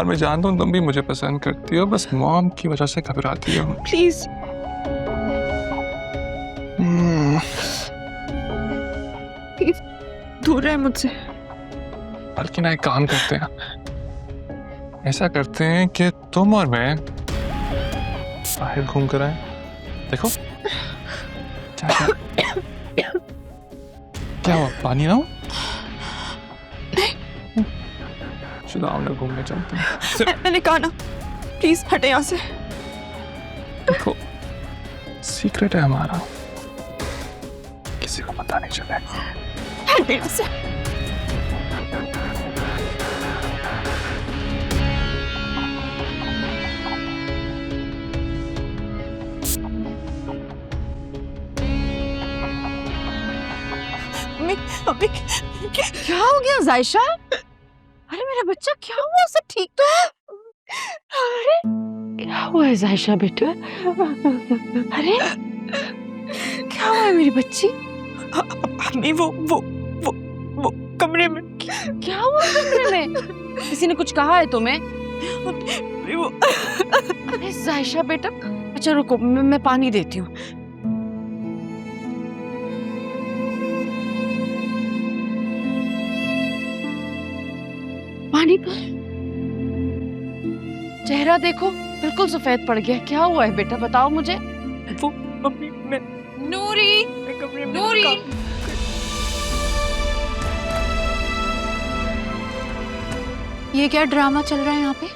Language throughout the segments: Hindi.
और मैं जानता हूँ तुम भी मुझे पसंद करती हो, बस मॉम की वजह से घबराती हो। प्लीज दूर रहे मुझसे। बल्कि ना एक काम करते हैं, ऐसा करते हैं कि तुम और मैं बाहर घूम कर आए। देखो क्या हुआ, पानी ना हो? चलो आओ ना घूमने चलते हैं। मैंने कहा ना, प्लीज हटे यहाँ से। देखो सीक्रेट है हमारा, किसी को पता नहीं चलेगा। हटे यहाँ से। अभी क्या हो गया जायशा? अरे मेरा बच्चा क्या हुआ, सब ठीक तो है? अरे क्या हुआ है जायशा बेटा? अरे क्या हुआ है मेरी बच्ची? अम्मी वो कमरे में। क्या हुआ कमरे में? किसी ने कुछ कहा है तुम्हें? वो अरे जायशा बेटा, अच्छा रुको, मैं पानी देती हूँ। पानी पर चेहरा देखो, बिल्कुल सफेद पड़ गया। क्या हुआ है बेटा, बताओ मुझे। वो मम्मी मैं नूरी, कमरे में नूरी। ये क्या ड्रामा चल रहा है यहाँ पे?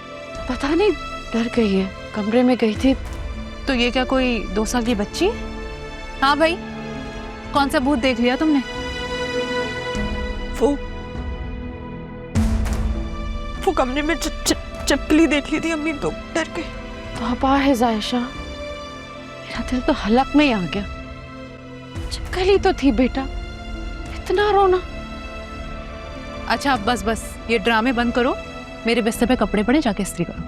पता नहीं, डर गई है, कमरे में गई थी। तो ये क्या कोई 2 साल की बच्ची? हाँ भाई, कौन सा भूत देख लिया तुमने? वो कमरे में चपली देख ली थी अम्मी, तो डर गई। तौबा है जायशा, मेरा दिल तो हलक में ही आ गया। चिपकली तो थी बेटा, इतना रोना। अच्छा अब बस ये ड्रामे बंद करो, मेरे बिस्तर पे कपड़े पड़े, जाके इस्त्री करो।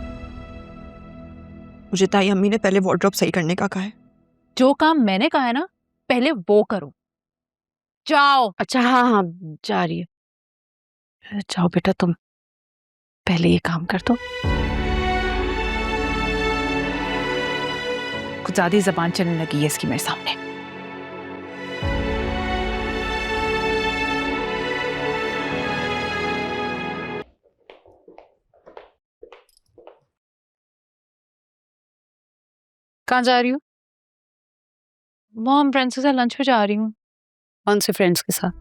मुझे ताई अम्मी ने पहले वार्डरोब सही करने का कहा है। जो काम मैंने कहा है ना, पहले वो करो। जाओ। अच्छा हाँ, जा रही है। जाओ बेटा, तुम पहले ये काम कर दो। कुछ ज्यादा ही जबान चलने लगी है इसकी मेरे सामने। कहाँ जा रही हूँ? मॉम, फ्रेंड्स के साथ लंच पे जा रही हूँ। कौन से फ्रेंड्स के साथ?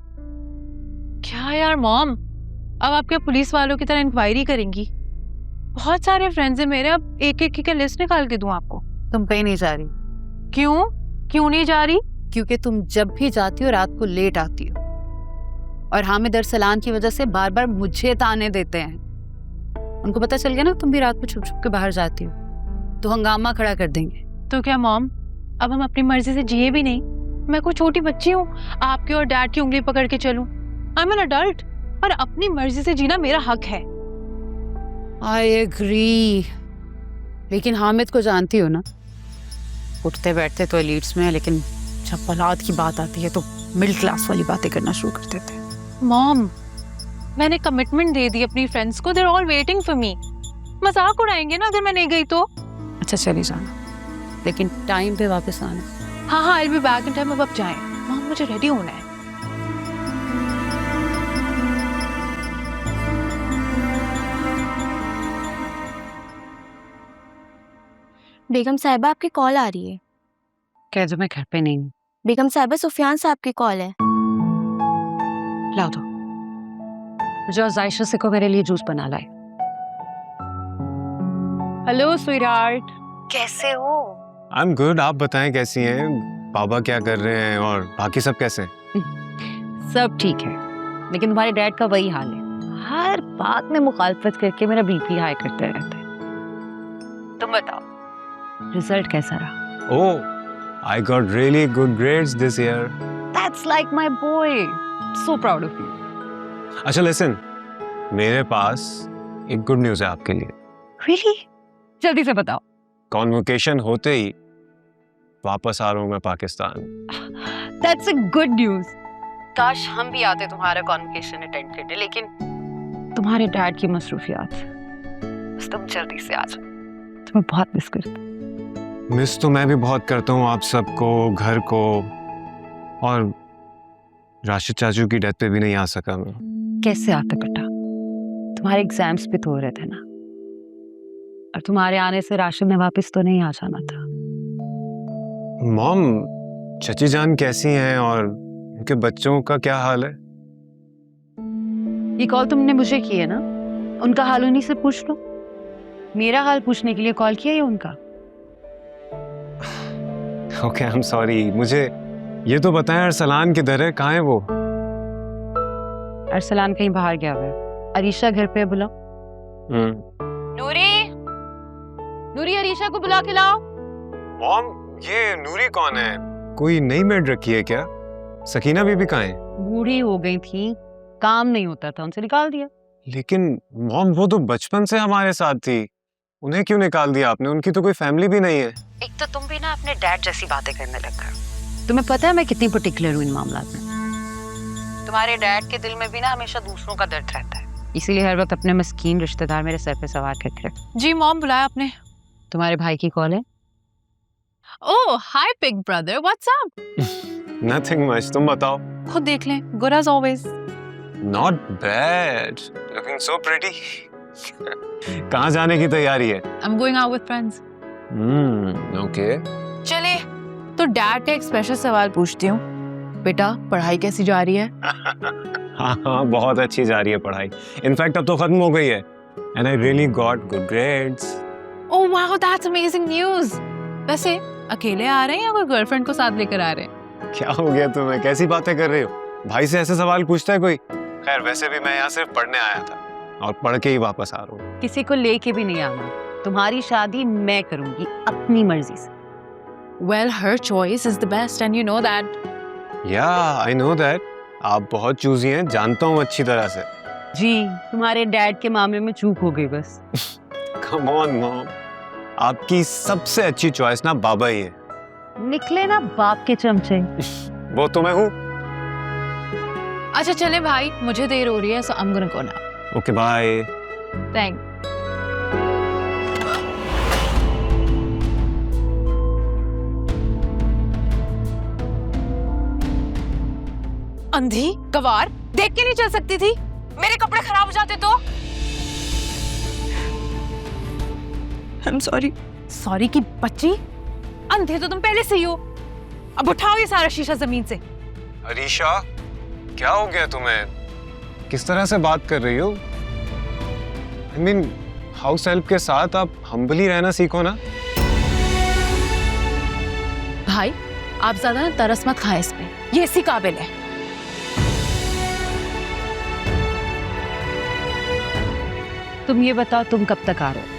क्या यार मॉम, अब आप क्या पुलिस वालों की तरह इंक्वायरी करेंगी? बहुत सारे फ्रेंड्स हैं मेरे, अब एक एक की लिस्ट निकाल के दूं आपको? तुम कहीं नहीं जा रही। क्यों नहीं जा रही? क्योंकि तुम जब भी जाती हो रात को लेट आती हो, और हामिद अरसलान की वजह से बार बार मुझे ताने देते हैं। उनको पता चल गया ना तुम भी रात को छुप छुप के बाहर जाती हो, तो हंगामा खड़ा कर देंगे। तो क्या मॉम, अब हम अपनी मर्जी से जिए भी नहीं? मैं कोई छोटी बच्ची हूँ आपके और डैड की उंगली पकड़ के चलूं? आई एम एन अडल्ट, और अपनी मर्जी से जीना मेरा हक है। आई एग्री, लेकिन हामिद को जानती हो ना, उठते बैठते तो एलीट्स में है, लेकिन जब औलाद की बात आती है तो मिडिल क्लास वाली बातें करना शुरू कर देते हैं। मॉम, मैंने कमिटमेंट दे दी अपनी फ्रेंड्स को, they are all waiting for me. मजाक उड़ाएंगे ना अगर मैं नहीं गई तो? अच्छा चली जाना, लेकिन टाइम पे वापस आना। हाँ I will be back in time. अब जाएं मॉम, मुझे रेडी होना है। बेगम साहिबा आपकी कॉल आ रही है। कह दो मैं घर पे नहीं हूँ। बेगम साहिबा सुफियान साहब की कॉल है। ला दो, जो जायशा से को मेरे लिए जूस बना लाए। हेलो स्वीटहार्ट, कैसे हो? आई एम गुड, आप बताएं कैसी हैं? पापा क्या कर रहे हैं और बाकी सब कैसे हैं? सब ठीक है, लेकिन तुम्हारे डैड का वही हाल है, हर बात में मुखालफत करके मेरा बीपी हाई करते रहते हैं। तुम बताओ, रिजल्ट कैसा रहा? Oh, I got really good grades this year. That's like my boy. So proud of you. अच्छा लिसन, मेरे पास एक गुड न्यूज़ है आपके लिए। Really? जल्दी से बताओ। कॉन्वोकेशन होते ही वापस आ रहा हूँ मैं Pakistan. That's a good news. काश हम भी आते तुम्हारा कॉन्वोकेशन अटेंड करने, लेकिन तुम्हारे डैड की मसरूफियात। बस तुम जल्दी से आ जाओ, तुम्हें बहुत मिस करती। मिस तो मैं भी बहुत करता हूँ आप सबको, घर को, और राशिद चाचू की डेथ पे भी नहीं आ सका मैं। कैसे आते बेटा, तुम्हारे एग्जाम्स भी तो हो रहे थे ना, और तुम्हारे आने से राशिद ने वापस तो नहीं आ जाना था। मॉम, चची जान कैसी हैं और उनके बच्चों का क्या हाल है? ये कॉल तुमने मुझे की है ना, उनका हाल उन्हीं से पूछ लो। मेरा हाल पूछने के लिए कॉल किया या उनका? Okay, I am sorry. मुझे ये तो बताएं अरसलान किधर है, कहाँ है वो? अरसलान कहीं बाहर गया हुआ है। अरीशा घर पे है, बुलाओ। नूरी, नूरी अरीशा को बुला के लाओ। मॉम, ये नूरी कौन है? कोई नई मेड रखी है क्या? सकीना बीबी कहाँ है? बूढ़ी हो गई थी, काम नहीं होता था, उनसे निकाल दिया। लेकिन मॉम, वो तो बचपन से हमारे साथ थी, उन्हें क्यों निकाल दिया आपने? उनकी तो कोई फैमिली भी नहीं है। एक तो तुम भी ना अपने डैड जैसी बातें करने लग गए। तुम्हें पता है मैं कितनी पर्टिकुलर हूँ इन मामलात में। तुम्हारे डैड के दिल में भी ना हमेशा दूसरों का दर्द रहता है, इसीलिए हर वक्त अपने मस्कीन रिश्तेदार मेरे सर पे सवार करके रखते। जी मॉम, बुलाया आपने? तुम्हारे भाई की कॉल है? Oh hi big brother, what's up? Nothing much, तुम बताओ। खुद देख लें, good as always. Not bad, looking so pretty. कहाँ जाने की तैयारी है? I am going out with friends. Okay. चले तो डैड का एक स्पेशल सवाल पूछती हूँ। बेटा, पढ़ाई कैसी जा रही है? हाँ, बहुत अच्छी जा रही है पढ़ाई। इनफैक्ट अब तो खत्म हो गई है। And I really got good grades. Oh wow, that's amazing news. वैसे अकेले आ रहे हैं या कोई गर्लफ्रेंड को साथ लेकर आ रहे हैं? क्या हो गया तुम्हें? कैसी बातें कर रही हो? भाई से ऐसे सवाल पूछता है कोई? खैर, वैसे भी मैं यहाँ सिर्फ पढ़ने आया था और पढ़ के ही वापस आ रहा हूँ। किसी को लेके भी नहीं आना। तुम्हारी शादी मैं करूंगी अपनी मर्जी से। Well, her choice is the best and you know that. या आई नो दैट। आप बहुत चूजी हैं, जानता हूँ अच्छी तरह से। जी, तुम्हारे डैड के मामले में चूक हो गई बस। कम ऑन मॉम, आपकी सबसे अच्छी चॉइस ना बाबा ही है। निकले ना बाप के चमचे। वो तो मैं हूँ। अच्छा चले भाई, मुझे देर हो रही है, so I'm gonna go now. Okay bye. Thanks. अंधी गवार, देख के नहीं चल सकती थी? मेरे कपड़े खराब हो जाते तो? I'm sorry. सॉरी की बच्ची, अंधे तो तुम पहले से ही हो। अब उठाओ ये सारा शीशा जमीन से। अरीशा, क्या हो गया तुम्हें? किस तरह से बात कर रही हो? आई मीन, हाउस हेल्प के साथ आप हम्बली रहना सीखो ना। भाई, आप ज्यादा ना तरस मत खाएं इस पे, ये इसी काबिल है। तुम ये बताओ, तुम कब तक आ रहे हो?